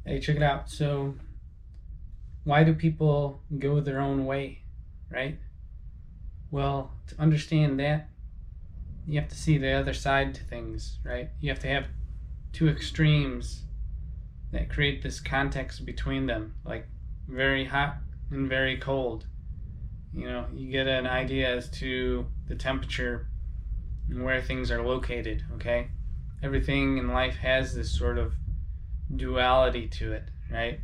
Hey, check it out. So, why do people go their own way, right? Well, to understand that, you have to see the other side to things, right? You have to have two extremes that create this context between them, like very hot and very cold. You get an idea as to the temperature and where things are located, okay? Everything in life has this sort of duality to it, right?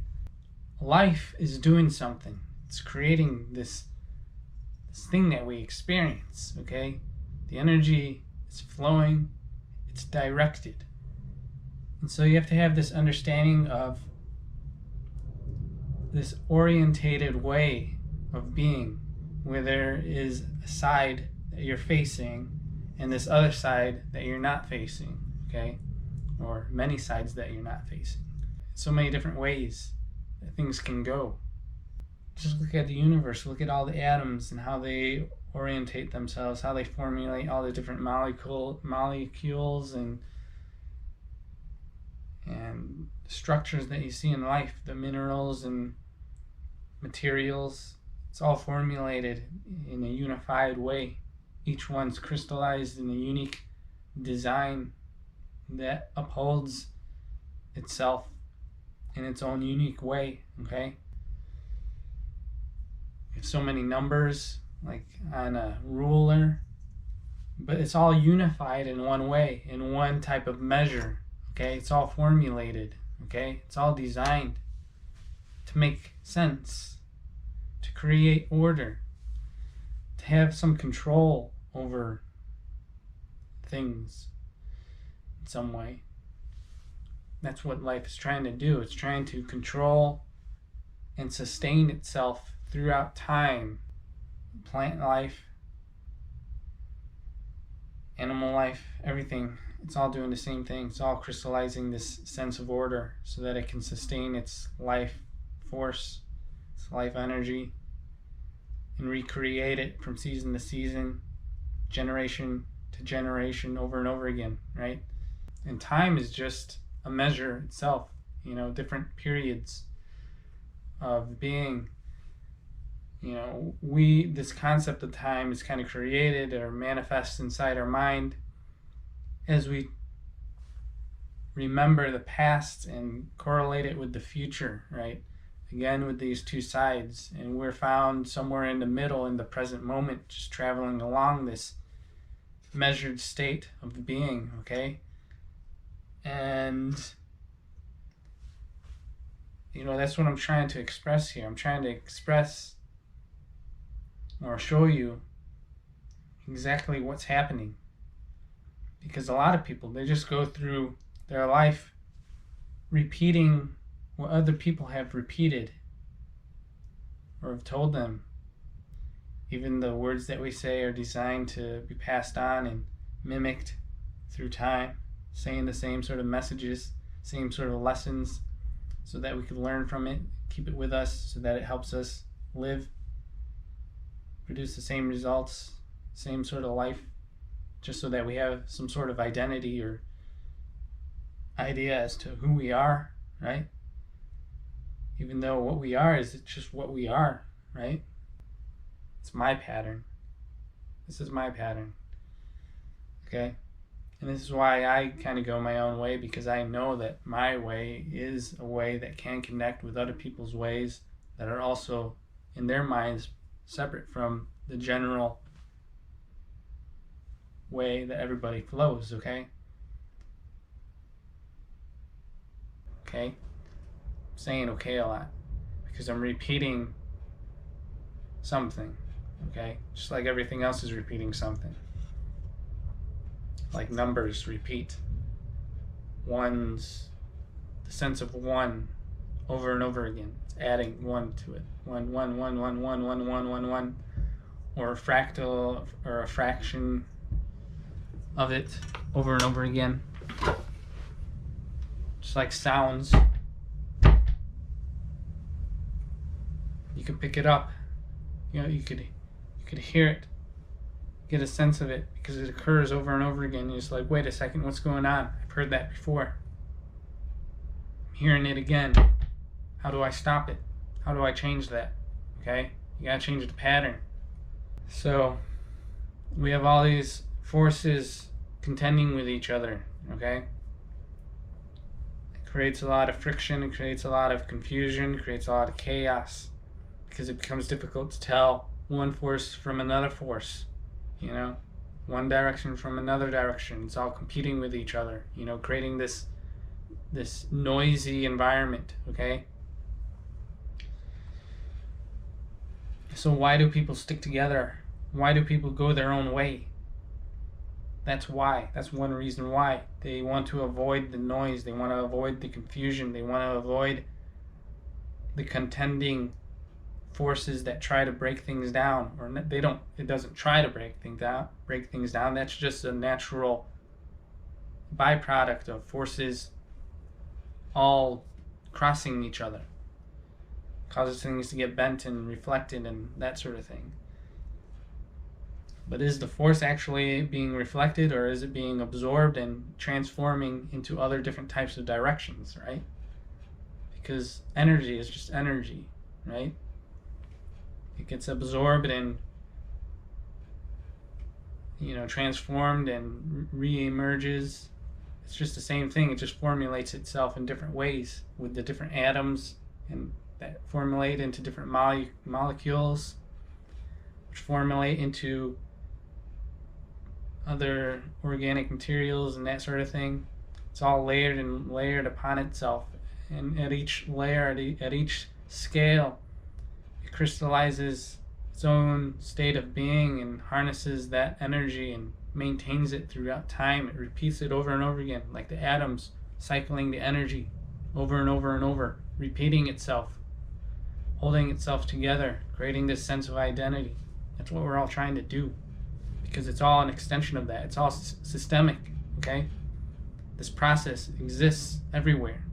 Life is doing something. It's creating this thing that we experience, okay? The energy is flowing, it's directed. And so you have to have this understanding of this orientated way of being, where there is a side that you're facing and this other side that you're not facing, okay? Or many sides that you're not facing. So many different ways that things can go. Just look at the universe, look at all the atoms and how they orientate themselves, how they formulate all the different molecules and structures that you see in life, the minerals and materials. It's all formulated in a unified way. Each one's crystallized in a unique design that upholds itself in its own unique way, okay? You have so many numbers, like on a ruler, but it's all unified in one way, in one type of measure, okay? It's all formulated, okay? It's all designed to make sense, to create order, to have some control over things in some way. That's what life is trying to do. It's trying to control and sustain itself throughout time. Plant life, animal life, everything, it's all doing the same thing. It's all crystallizing this sense of order so that it can sustain its life force, its life energy, and recreate it from season to season, generation to generation, over and over again, right? And time is just a measure itself, different periods of being. This concept of time is kind of created or manifests inside our mind as we remember the past and correlate it with the future, right? Again, with these two sides, and we're found somewhere in the middle in the present moment, just traveling along this measured state of being, okay? And that's what I'm trying to express here. I'm trying to express or show you exactly what's happening, because a lot of people, they just go through their life repeating what other people have repeated or have told them. Even the words that we say are designed to be passed on and mimicked through time, saying the same sort of messages, same sort of lessons, so that we could learn from it, keep it with us, so that it helps us live, produce the same results, same sort of life, just so that we have some sort of identity or idea as to who we are, right? Even though what we are is just what we are, right? It's my pattern. This is my pattern, okay? And this is why I kind of go my own way, because I know that my way is a way that can connect with other people's ways that are also, in their minds, separate from the general way that everybody flows, okay? Okay? I'm saying okay a lot because I'm repeating something, okay? Just like everything else is repeating something. Like numbers repeat. The sense of one over and over again. It's adding one to it. One, one, one, one, one, one, one, one, one. Or a fractal or a fraction of it over and over again. Just like sounds. You could pick it up. You could hear it, get a sense of it, because it occurs over and over again. You're just like, wait a second, what's going on? I've heard that before. I'm hearing it again. How do I stop it? How do I change that? Okay? You gotta change the pattern. So we have all these forces contending with each other, okay? It creates a lot of friction, it creates a lot of confusion, it creates a lot of chaos, because it becomes difficult to tell one force from another force, you know? One direction from another direction. It's all competing with each other, you know, creating this noisy environment, okay? So why do people stick together? Why do people go their own way? That's why. That's one reason why. They want to avoid the noise. They want to avoid the confusion. They want to avoid the contending forces that try to break things down. Or they don't. It doesn't try to break things down. That's just a natural byproduct of forces all crossing each other. Causes things to get bent and reflected and that sort of thing. But is the force actually being reflected, or is it being absorbed and transforming into other different types of directions, right? Because energy is just energy, right? It gets absorbed and, you know, transformed and re-emerges. It's just the same thing. It just formulates itself in different ways with the different atoms and that formulate into different molecules, which formulate into other organic materials and that sort of thing. It's all layered upon itself, and at each layer, at each scale, it crystallizes its own state of being and harnesses that energy and maintains it throughout time. It repeats it over and over again, like the atoms cycling the energy over and over and over, repeating itself, holding itself together, creating this sense of identity. That's what we're all trying to do, because it's all an extension of that. It's all systemic, okay? This process exists everywhere.